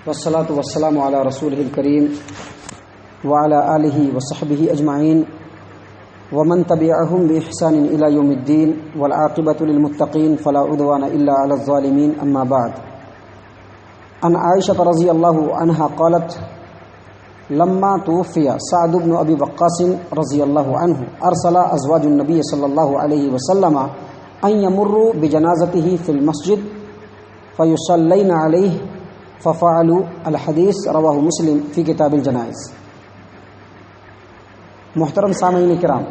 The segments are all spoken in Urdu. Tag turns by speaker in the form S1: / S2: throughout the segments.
S1: والصلاة والسلام على رسوله الكريم وعلى آله وصحبه أجمعين ومن تبعهم بإحسان إلى يوم الدين والعاقبة للمتقين فلا عدوان إلا على الظالمين. أما بعد، عن عائشة رضي الله عنها قالت: لما توفي سعد بن أبي وقاص رضي الله عنه أرسل أزواج النبي صلى الله عليه وسلم أن يمروا بجنازته في المسجد فيصلين عليه ففعلوا. الحدیث رواہ مسلم فی کتاب الجنائز. محترم سامعین کرام،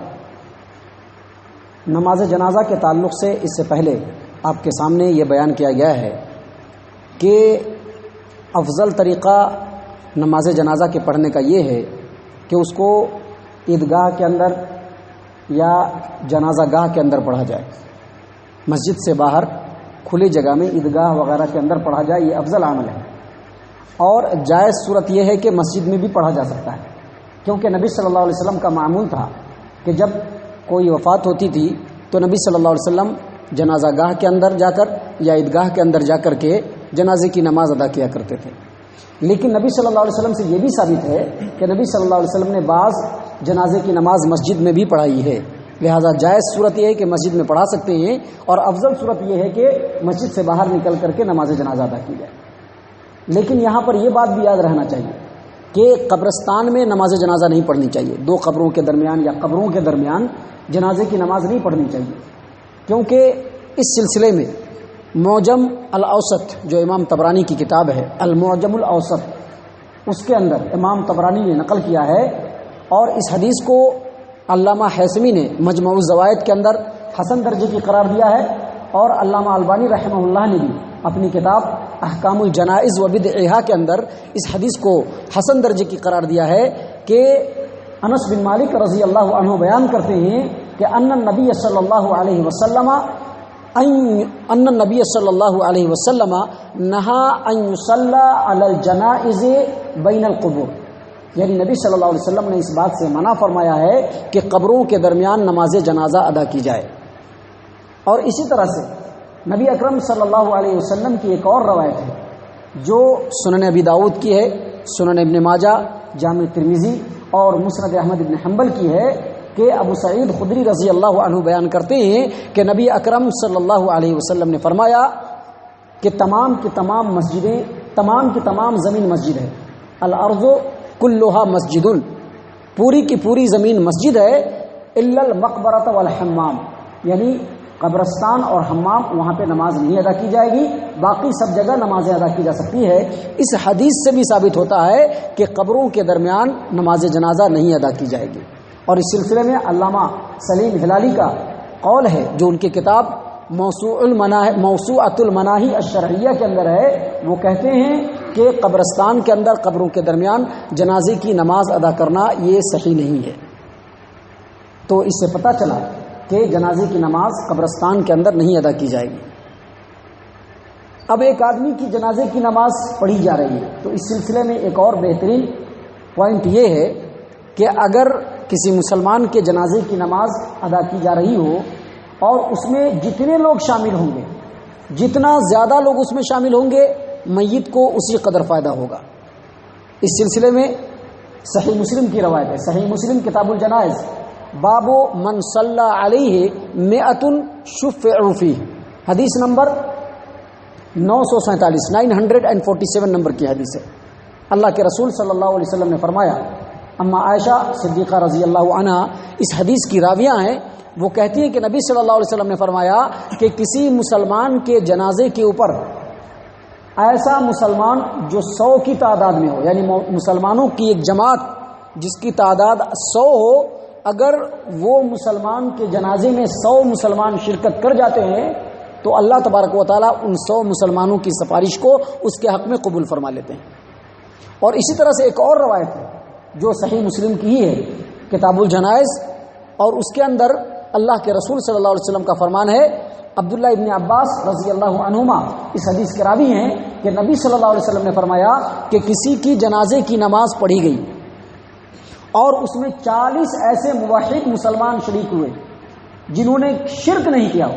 S1: نماز جنازہ کے تعلق سے اس سے پہلے آپ کے سامنے یہ بیان کیا گیا ہے کہ افضل طریقہ نماز جنازہ کے پڑھنے کا یہ ہے کہ اس کو عیدگاہ کے اندر یا جنازہ گاہ کے اندر پڑھا جائے. مسجد سے باہر کھلی جگہ میں عیدگاہ وغیرہ کے اندر پڑھا جائے، یہ افضل عمل ہے. اور جائز صورت یہ ہے کہ مسجد میں بھی پڑھا جا سکتا ہے، کیونکہ نبی صلی اللہ علیہ وسلم کا معمول تھا کہ جب کوئی وفات ہوتی تھی تو نبی صلی اللہ علیہ وسلم جنازہ گاہ کے اندر جا کر یا عیدگاہ کے اندر جا کر کے جنازے کی نماز ادا کیا کرتے تھے. لیکن نبی صلی اللہ علیہ وسلم سے یہ بھی ثابت ہے کہ نبی صلی اللہ علیہ وسلم نے بعض جنازے کی نماز مسجد میں بھی پڑھائی ہے. لہذا جائز صورت یہ ہے کہ مسجد میں پڑھا سکتے ہیں، اور افضل صورت یہ ہے کہ مسجد سے باہر نکل کر کے نماز جنازہ ادا کی جائے. لیکن یہاں پر یہ بات بھی یاد رہنا چاہیے کہ قبرستان میں نماز جنازہ نہیں پڑھنی چاہیے. دو قبروں کے درمیان یا قبروں کے درمیان جنازے کی نماز نہیں پڑھنی چاہیے، کیونکہ اس سلسلے میں معجم الاوسط جو امام طبرانی کی کتاب ہے، المعجم الاوسط، اس کے اندر امام طبرانی نے نقل کیا ہے، اور اس حدیث کو علامہ حیثمی نے مجموع الزوائد کے اندر حسن درجے کی قرار دیا ہے، اور علامہ البانی رحمہ اللہ نے بھی اپنی کتاب احکام الجنائز و بدعہا کے اندر اس حدیث کو حسن درجے کی قرار دیا ہے کہ انس بن مالک رضی اللہ عنہ بیان کرتے ہیں کہ ان النبی صلی اللہ علیہ وسلم نہا ان یصلی علی الجنائز بین القبور. یعنی نبی صلی اللہ علیہ وسلم نے اس بات سے منع فرمایا ہے کہ قبروں کے درمیان نماز جنازہ ادا کی جائے. اور اسی طرح سے نبی اکرم صلی اللہ علیہ وسلم کی ایک اور روایت ہے جو سنن ابی داؤد کی ہے، سنن ابن ماجہ، جامع ترمذی اور مسند احمد بن حنبل کی ہے، کہ ابو سعید خدری رضی اللہ عنہ بیان کرتے ہیں کہ نبی اکرم صلی اللہ علیہ وسلم نے فرمایا کہ تمام کی تمام مسجدیں، تمام کی تمام زمین مسجد ہے. الارض کلھا مسجد، پوری کی پوری زمین مسجد ہے، الا المقبرۃ والحمام، یعنی قبرستان اور حمام وہاں پہ نماز نہیں ادا کی جائے گی، باقی سب جگہ نمازیں ادا کی جا سکتی ہے. اس حدیث سے بھی ثابت ہوتا ہے کہ قبروں کے درمیان نماز جنازہ نہیں ادا کی جائے گی. اور اس سلسلے میں علامہ سلیم ہلالی کا قول ہے جو ان کی کتاب موسوعۃ المناہی الشرعیہ کے اندر ہے. وہ کہتے ہیں کہ قبرستان کے اندر قبروں کے درمیان جنازے کی نماز ادا کرنا یہ صحیح نہیں ہے. تو اس سے پتہ چلا کہ جنازے کی نماز قبرستان کے اندر نہیں ادا کی جائے گی. اب ایک آدمی کی جنازے کی نماز پڑھی جا رہی ہے، تو اس سلسلے میں ایک اور بہترین پوائنٹ یہ ہے کہ اگر کسی مسلمان کے جنازے کی نماز ادا کی جا رہی ہو اور اس میں جتنے لوگ شامل ہوں گے، جتنا زیادہ لوگ اس میں شامل ہوں گے، میت کو اسی قدر فائدہ ہوگا. اس سلسلے میں صحیح مسلم کی روایت ہے، صحیح مسلم کتاب الجنائز، باب من صلی علیہ مئۃ شفع فیہ، حدیث نمبر 947 947 نمبر کی حدیث ہے. اللہ کے رسول صلی اللہ علیہ وسلم نے فرمایا، اما عائشہ صدیقہ رضی اللہ عنہ اس حدیث کی راویہ ہیں، وہ کہتی ہیں کہ نبی صلی اللہ علیہ وسلم نے فرمایا کہ کسی مسلمان کے جنازے کے اوپر ایسا مسلمان جو 100 کی تعداد میں ہو، یعنی مسلمانوں کی ایک جماعت جس کی تعداد 100 ہو، اگر وہ مسلمان کے جنازے میں 100 مسلمان شرکت کر جاتے ہیں تو اللہ تبارک و تعالیٰ ان 100 مسلمانوں کی سفارش کو اس کے حق میں قبول فرما لیتے ہیں. اور اسی طرح سے ایک اور روایت ہے جو صحیح مسلم کی ہی ہے، کتاب الجنائز، اور اس کے اندر اللہ کے رسول صلی اللہ علیہ وسلم کا فرمان ہے. عبداللہ ابن عباس رضی اللہ عنہما اس حدیث کے راوی ہیں کہ نبی صلی اللہ علیہ وسلم نے فرمایا کہ کسی کی جنازے کی نماز پڑھی گئی اور اس میں 40 ایسے موحد مسلمان شریک ہوئے جنہوں نے شرک نہیں کیا.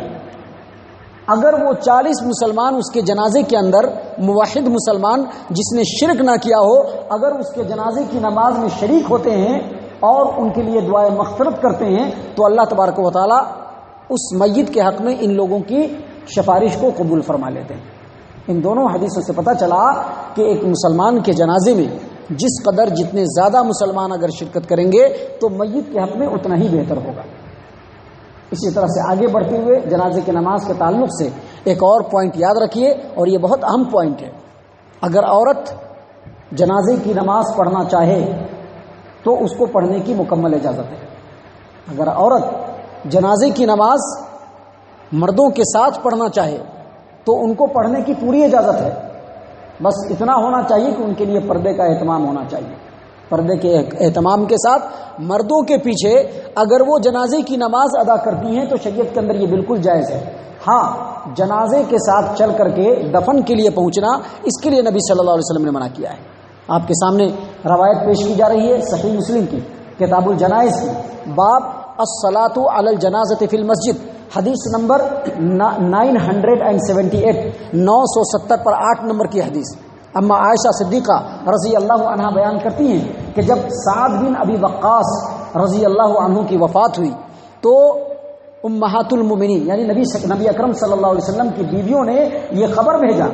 S1: اگر وہ 40 مسلمان اس کے جنازے کے اندر، موحد مسلمان جس نے شرک نہ کیا ہو، اگر اس کے جنازے کی نماز میں شریک ہوتے ہیں اور ان کے لیے دعائے مغفرت کرتے ہیں تو اللہ تبارک و تعالیٰ اس میت کے حق میں ان لوگوں کی سفارش کو قبول فرما لیتے ہیں۔ ان دونوں حدیثوں سے پتہ چلا کہ ایک مسلمان کے جنازے میں جس قدر جتنے زیادہ مسلمان اگر شرکت کریں گے تو میت کے حق میں اتنا ہی بہتر ہوگا۔ اسی طرح سے آگے بڑھتے ہوئے جنازے کی نماز کے تعلق سے ایک اور پوائنٹ یاد رکھیے، اور یہ بہت اہم پوائنٹ ہے۔ اگر عورت جنازے کی نماز پڑھنا چاہے تو اس کو پڑھنے کی مکمل اجازت ہے۔ اگر عورت جنازے کی نماز مردوں کے ساتھ پڑھنا چاہے تو ان کو پڑھنے کی پوری اجازت ہے، بس اتنا ہونا چاہیے کہ ان کے لیے پردے کا اہتمام ہونا چاہیے۔ پردے کے اہتمام کے ساتھ مردوں کے پیچھے اگر وہ جنازے کی نماز ادا کرتی ہیں تو شریعت کے اندر یہ بالکل جائز ہے۔ ہاں، جنازے کے ساتھ چل کر کے دفن کے لیے پہنچنا، اس کے لیے نبی صلی اللہ علیہ وسلم نے منع کیا ہے۔ آپ کے سامنے روایت پیش کی جا رہی ہے صحیح مسلم کی، کتاب الجنائز کی، باب الصلاۃ علی الجنازۃ فی المسجد، حدیث نمبر 978، 970 پر 8 نمبر کی حدیث۔ اما عائشہ صدیقہ رضی اللہ عنہا بیان کرتی ہیں کہ جب سعد بن ابی وقاص رضی اللہ عنہ کی وفات ہوئی تو امہات المومنین یعنی نبی اکرم صلی اللہ علیہ وسلم کی بیویوں نے یہ خبر بھیجا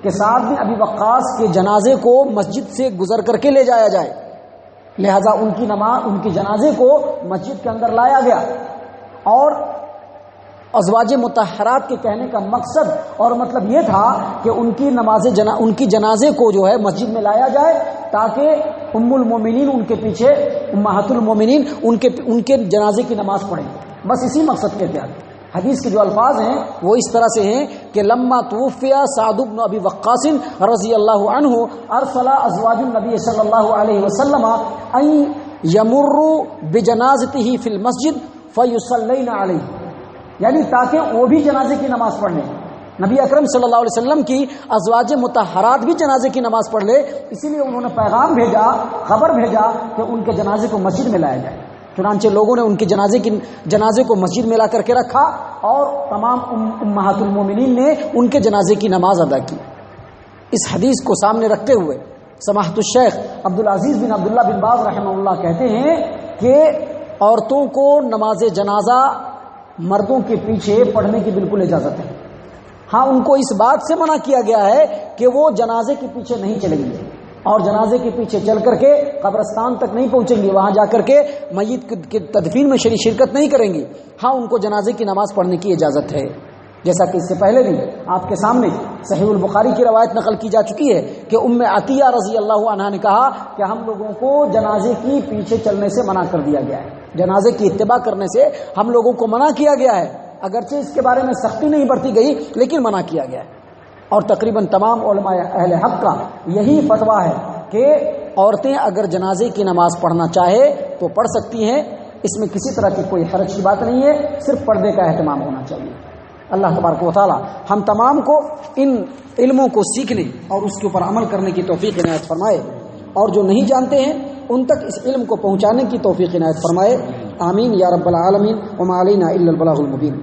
S1: کہ سعد بن ابی وقاص کے جنازے کو مسجد سے گزر کر کے لے جایا جائے، لہذا ان کی جنازے کو مسجد کے اندر لایا گیا، اور ازواج مطہرات کے کہنے کا مقصد اور مطلب یہ تھا کہ ان کی جنازے کو جو ہے مسجد میں لایا جائے تاکہ ام المومنین ان کے پیچھے، امہات المومنین ان کے جنازے کی نماز پڑھیں، بس اسی مقصد کے تحت۔ حدیث کے جو الفاظ ہیں وہ اس طرح سے ہیں کہ لما توفی سعد بن ابی وقاص رضی اللہ عنہ ارسل ازواج النبی صلی اللہ علیہ وسلم ان یمروا بجنازته فی المسجد فیصلین علیہ، یعنی تاکہ وہ بھی جنازے کی نماز پڑھ لیں۔ نبی اکرم صلی اللہ علیہ وسلم کی ازواج مطہرات بھی جنازے کی نماز پڑھ لے، اسی لیے انہوں نے پیغام بھیجا، خبر بھیجا کہ ان کے جنازے کو مسجد میں لایا جائے۔ چنانچہ لوگوں نے ان کے جنازے کو مسجد میں لا کر کے رکھا اور تمام امہات المومنین نے ان کے جنازے کی نماز ادا کی۔ اس حدیث کو سامنے رکھتے ہوئے سماحت الشیخ عبدالعزیز بن عبداللہ بن باز رحمہ اللہ کہتے ہیں کہ عورتوں کو نماز جنازہ مردوں کے پیچھے پڑھنے کی بالکل اجازت ہے۔ ہاں، ان کو اس بات سے منع کیا گیا ہے کہ وہ جنازے کے پیچھے نہیں چلیں گی اور جنازے کے پیچھے چل کر کے قبرستان تک نہیں پہنچیں گی، وہاں جا کر کے میت کی تدفین میں شرکت نہیں کریں گی۔ ہاں، ان کو جنازے کی نماز پڑھنے کی اجازت ہے، جیسا کہ اس سے پہلے بھی آپ کے سامنے صحیح البخاری کی روایت نقل کی جا چکی ہے کہ ام عطیہ رضی اللہ عنہا نے کہا کہ ہم لوگوں کو جنازے کی پیچھے چلنے سے منع کر دیا گیا ہے، جنازے کی اتباع کرنے سے ہم لوگوں کو منع کیا گیا ہے، اگرچہ اس کے بارے میں سختی نہیں برتی گئی لیکن منع کیا گیا ہے۔ اور تقریباً تمام علماء اہل حق کا یہی فتویٰ ہے کہ عورتیں اگر جنازے کی نماز پڑھنا چاہے تو پڑھ سکتی ہیں، اس میں کسی طرح کی کوئی حرج کی بات نہیں ہے، صرف پردے کا اہتمام ہونا چاہیے۔ اللہ تبارک و تعالی ہم تمام کو ان علموں کو سیکھنے اور اس کے اوپر عمل کرنے کی توفیق عنایت فرمائے، اور جو نہیں جانتے ہیں ان تک اس علم کو پہنچانے کی توفیق عنایت فرمائے۔ آمین یا رب العالمین، وما علینا الا البلاغ المبین۔